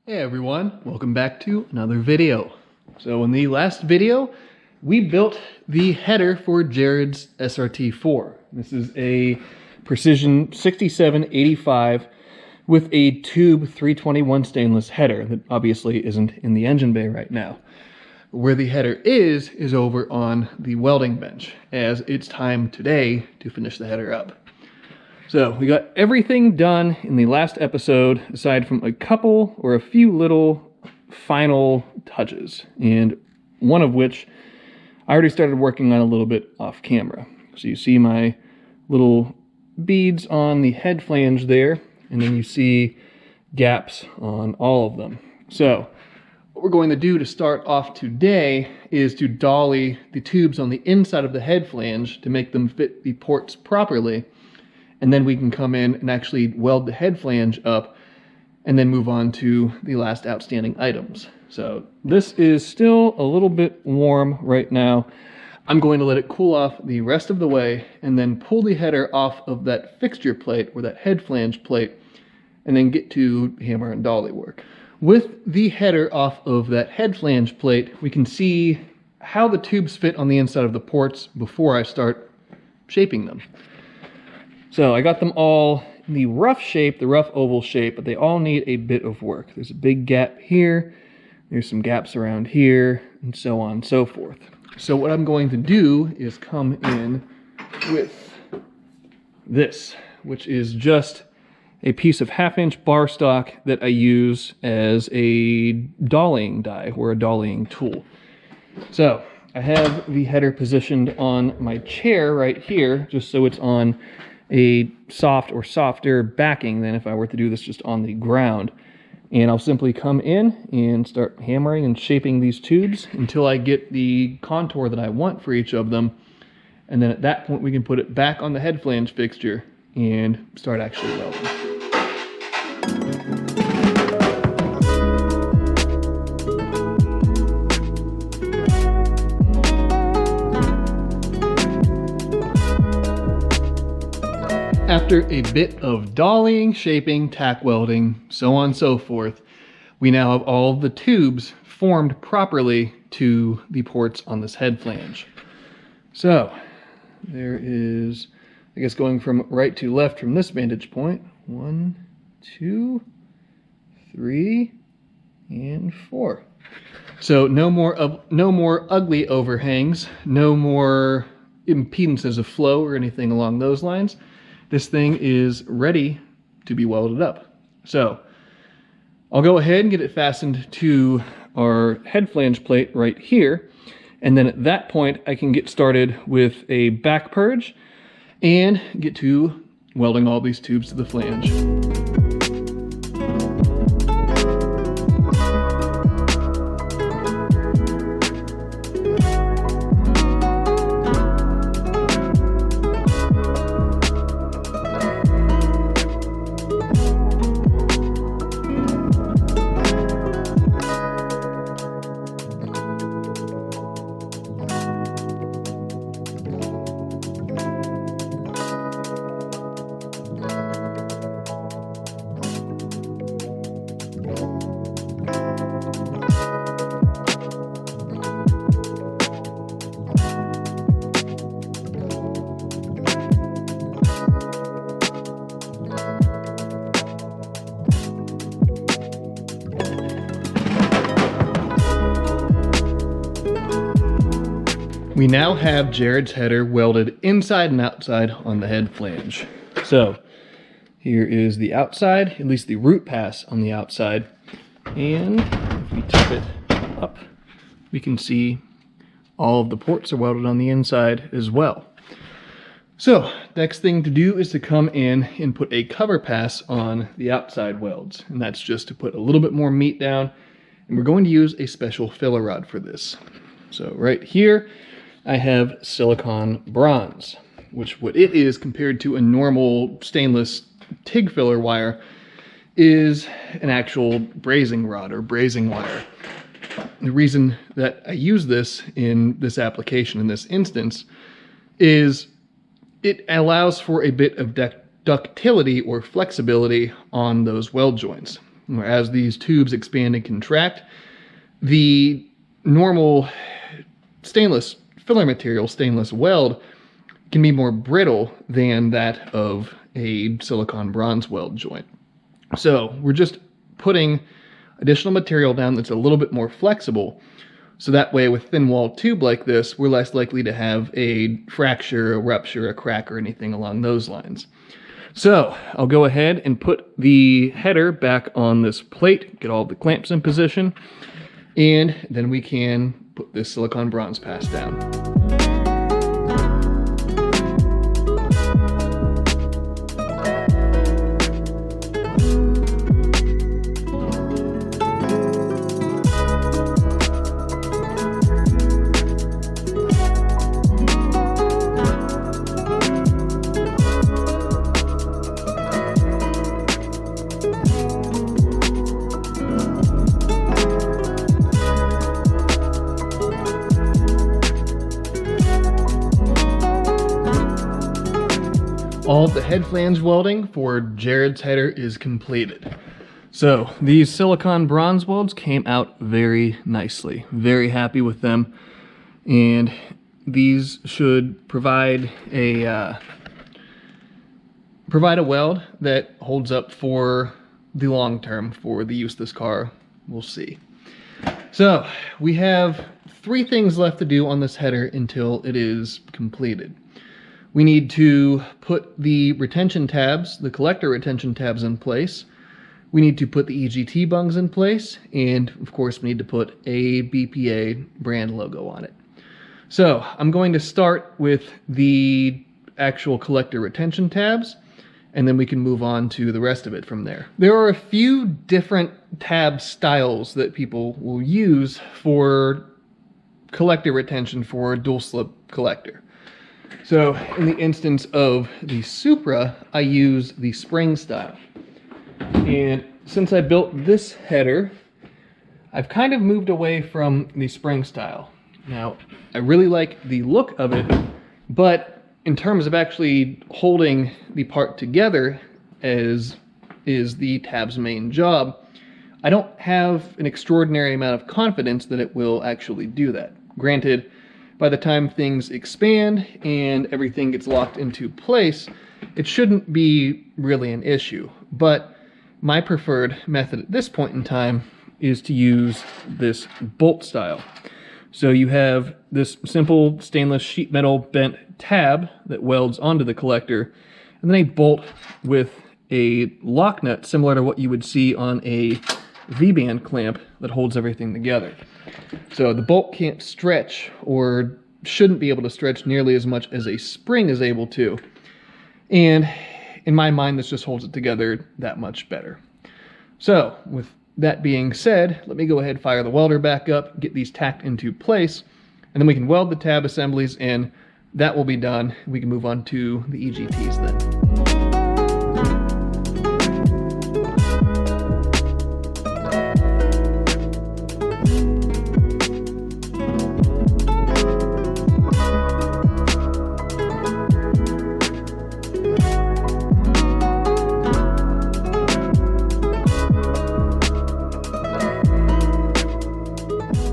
Hey everyone, welcome back to another video. So in the last video, we built the header for Jared's SRT-4. This is a precision 6785 with a tube 321 stainless header that obviously isn't in the engine bay right now. Where the header is over on the welding bench, as it's time today to finish the header up. So we got everything done in the last episode, aside from a couple or a few little final touches, and one of which I already started working on a little bit off camera. So you see my little beads on the head flange there, and then you see gaps on all of them. So what we're going to do to start off today is to dolly the tubes on the inside of the head flange to make them fit the ports properly. And then we can come in and actually weld the head flange up and then move on to the last outstanding items. So this is still a little bit warm right now. I'm going to let it cool off the rest of the way and then pull the header off of that fixture plate or that head flange plate and then get to hammer and dolly work. With the header off of that head flange plate, we can see how the tubes fit on the inside of the ports before I start shaping them. So I got them all in the rough shape, the rough oval shape, but they all need a bit of work. There's a big gap here, there's some gaps around here, and so on and so forth. So what I'm going to do is come in with this, which is just a piece of 1/2-inch bar stock that I use as a dollying die or a dollying tool. So I have the header positioned on my chair right here, just so it's on a soft or softer backing than if I were to do this just on the ground. And I'll simply come in and start hammering and shaping these tubes until I get the contour that I want for each of them. And then at that point we can put it back on the head flange fixture and start actually welding. After a bit of dollying, shaping, tack welding, so on and so forth, we now have all the tubes formed properly to the ports on this head flange. So there is, I guess, going from right to left from this vantage point, 1, 2, 3, and 4. So no more ugly overhangs, no more impedances of flow or anything along those lines. This thing is ready to be welded up. So I'll go ahead and get it fastened to our head flange plate right here. And then at that point, I can get started with a back purge and get to welding all these tubes to the flange. We now have Jared's header welded inside and outside on the head flange. So here is the outside, at least the root pass on the outside. And if we tip it up, we can see all of the ports are welded on the inside as well. So next thing to do is to come in and put a cover pass on the outside welds. And that's just to put a little bit more meat down. And we're going to use a special filler rod for this. So right here, I have silicon bronze, which what it is compared to a normal stainless TIG filler wire is an actual brazing rod or brazing wire. The reason that I use this in this application, in this instance, is it allows for a bit of ductility or flexibility on those weld joints. where as these tubes expand and contract, the normal stainless filler material, stainless weld, can be more brittle than that of a silicon bronze weld joint. So we're just putting additional material down that's a little bit more flexible, so that way with thin walled tube like this, we're less likely to have a fracture, a rupture, a crack, or anything along those lines. So I'll go ahead and put the header back on this plate, get all the clamps in position, and then we can put this silicon bronze pass down. All of the head flange welding for Jared's header is completed. So these silicon bronze welds came out very nicely. Very happy with them. And these should provide a weld that holds up for the long term for the use of this car. We'll see. So we have 3 things left to do on this header until it is completed. We need to put the retention tabs, the collector retention tabs in place. We need to put the EGT bungs in place. And of course, we need to put a BPA brand logo on it. So I'm going to start with the actual collector retention tabs, and then we can move on to the rest of it from there. There are a few different tab styles that people will use for collector retention for a dual slip collector. So in the instance of the Supra, I use the spring style. And since I built this header, I've kind of moved away from the spring style. Now, I really like the look of it, but in terms of actually holding the part together, as is the tab's main job, I don't have an extraordinary amount of confidence that it will actually do that. Granted, by the time things expand and everything gets locked into place, it shouldn't be really an issue. But my preferred method at this point in time is to use this bolt style. So you have this simple stainless sheet metal bent tab that welds onto the collector, and then a bolt with a lock nut similar to what you would see on a V-band clamp that holds everything together. So the bolt can't stretch, or shouldn't be able to stretch nearly as much as a spring is able to. And in my mind, this just holds it together that much better. So with that being said, let me go ahead and fire the welder back up, get these tacked into place, and then we can weld the tab assemblies in. That will be done. We can move on to the EGTs then.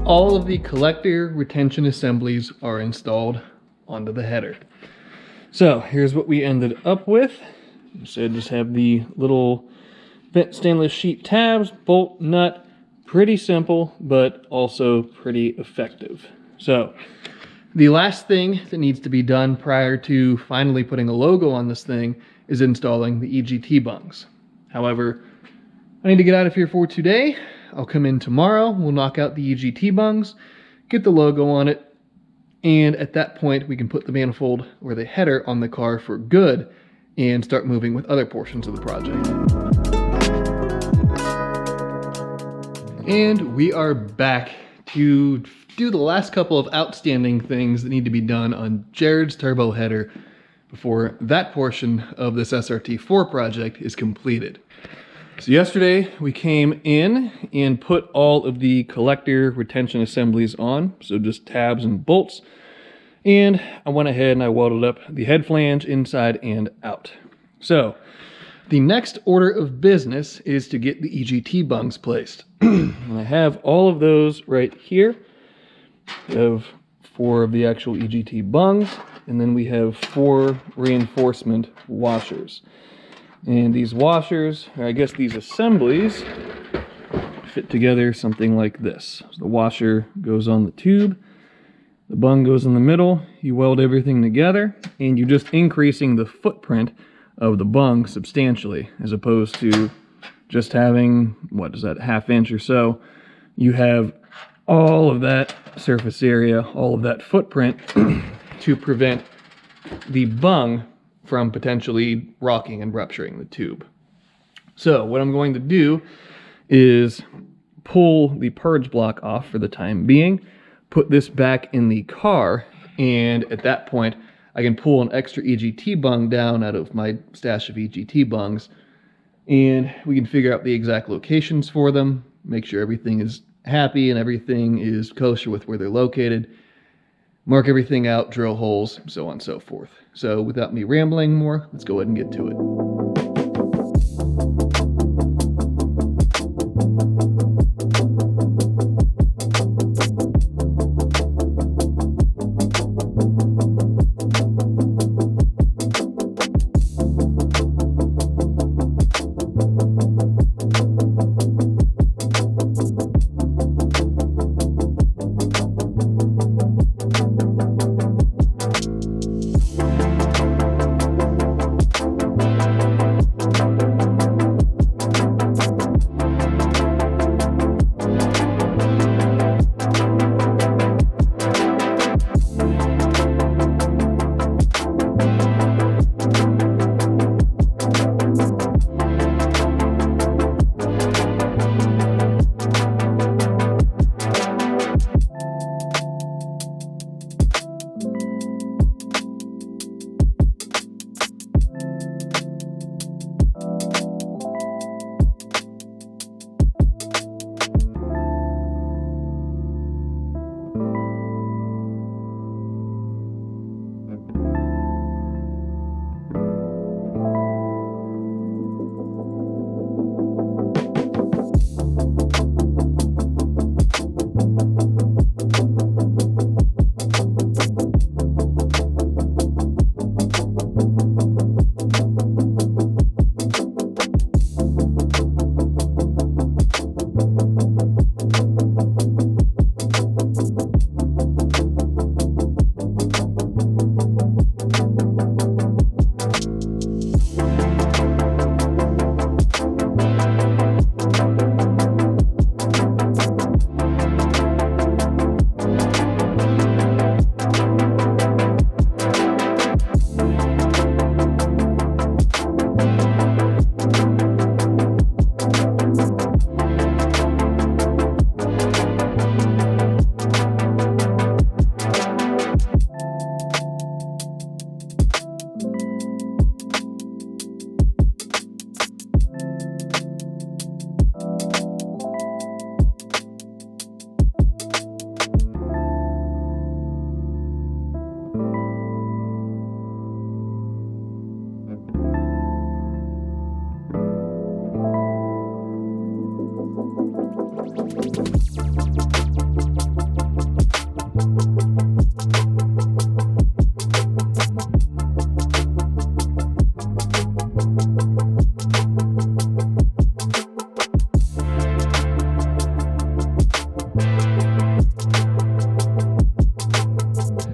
All of the collector retention assemblies are installed onto the header. So here's what we ended up with. So just have the little bent stainless sheet tabs, bolt, nut. Pretty simple, but also pretty effective. So the last thing that needs to be done prior to finally putting a logo on this thing is installing the EGT bungs. However, I need to get out of here for today. I'll come in tomorrow, we'll knock out the EGT bungs, get the logo on it, and at that point we can put the manifold or the header on the car for good and start moving with other portions of the project. And we are back to do the last couple of outstanding things that need to be done on Jared's turbo header before that portion of this SRT-4 project is completed. So yesterday we came in and put all of the collector retention assemblies on, so just tabs and bolts, and I went ahead and I welded up the head flange inside and out. So the next order of business is to get the EGT bungs placed. And I have all of those right here. We have 4 of the actual EGT bungs, and then we have 4 reinforcement washers. And these washers, or I guess these assemblies, fit together something like this. So the washer goes on the tube, the bung goes in the middle, you weld everything together, and you're just increasing the footprint of the bung substantially, as opposed to just having, what is that, ½ inch or so. You have all of that surface area, all of that footprint to prevent the bung from potentially rocking and rupturing the tube. So what I'm going to do is pull the purge block off for the time being, put this back in the car, and at that point I can pull an extra EGT bung down out of my stash of EGT bungs, and we can figure out the exact locations for them, make sure everything is happy and everything is kosher with where they're located, mark everything out, drill holes, so on and so forth. So without me rambling more, let's go ahead and get to it.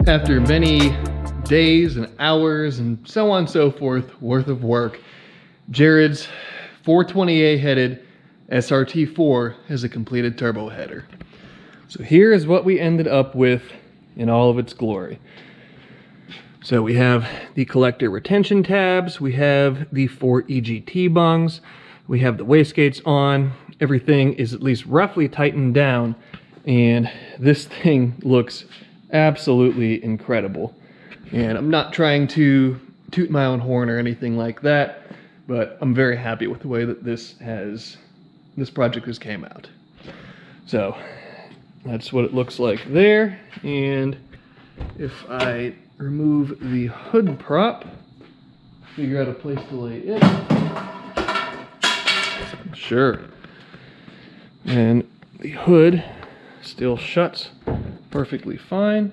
After many days and hours and so on and so forth worth of work, Jared's 420A headed SRT-4 has a completed turbo header. So here is what we ended up with in all of its glory. So we have the collector retention tabs, we have the 4 EGT bungs, we have the wastegates on, everything is at least roughly tightened down, and this thing looks absolutely incredible. And I'm not trying to toot my own horn or anything like that, but I'm very happy with the way that this project has came out. So that's what it looks like there. And if I remove the hood prop, figure out a place to lay it, sure. And the hood still shuts perfectly fine.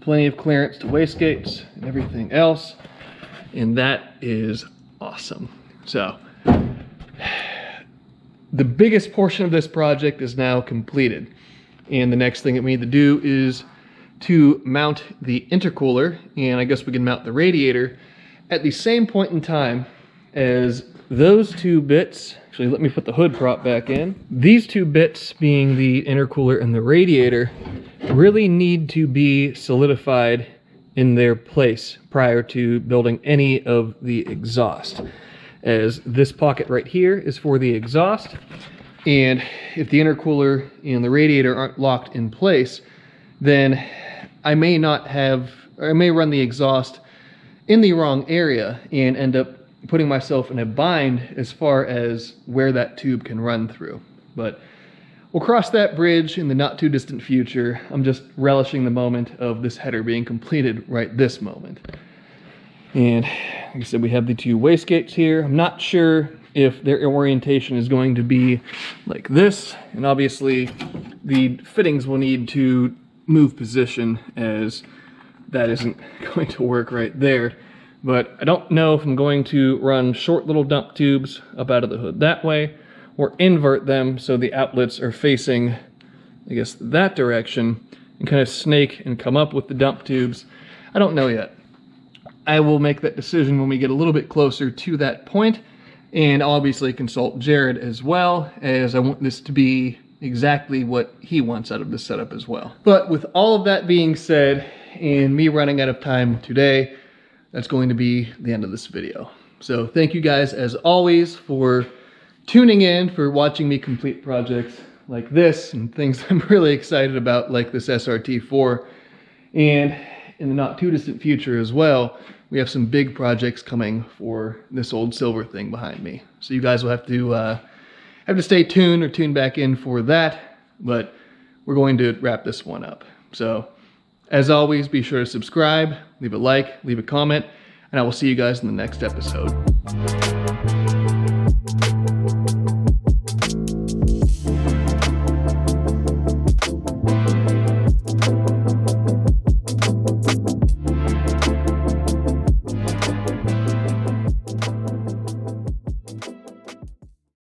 Plenty of clearance to wastegates and everything else. And that is awesome. So, the biggest portion of this project is now completed. And the next thing that we need to do is to mount the intercooler, and I guess we can mount the radiator at the same point in time as those two bits. Actually, let me put the hood prop back in. These two bits, being the intercooler and the radiator, really need to be solidified in their place prior to building any of the exhaust, as this pocket right here is for the exhaust, and if the intercooler and the radiator aren't locked in place, then I may run the exhaust in the wrong area and end up putting myself in a bind as far as where that tube can run through. But we'll cross that bridge in the not too distant future. I'm just relishing the moment of this header being completed right this moment. And like I said, we have the two wastegates here. I'm not sure if their orientation is going to be like this, and obviously the fittings will need to move position, as that isn't going to work right there. But I don't know if I'm going to run short little dump tubes up out of the hood that way, or invert them so the outlets are facing, I guess, that direction, and kind of snake and come up with the dump tubes. I don't know yet. I will make that decision when we get a little bit closer to that point, and I'll obviously consult Jared as well, as I want this to be exactly what he wants out of this setup as well. But with all of that being said, and me running out of time today, that's going to be the end of this video. So thank you guys as always for tuning in, for watching me complete projects like this and things I'm really excited about, like this SRT-4. And in the not too distant future as well, we have some big projects coming for this old silver thing behind me. So you guys will have to stay tuned or tune back in for that, but we're going to wrap this one up. So as always, be sure to subscribe, leave a like, leave a comment, and I will see you guys in the next episode.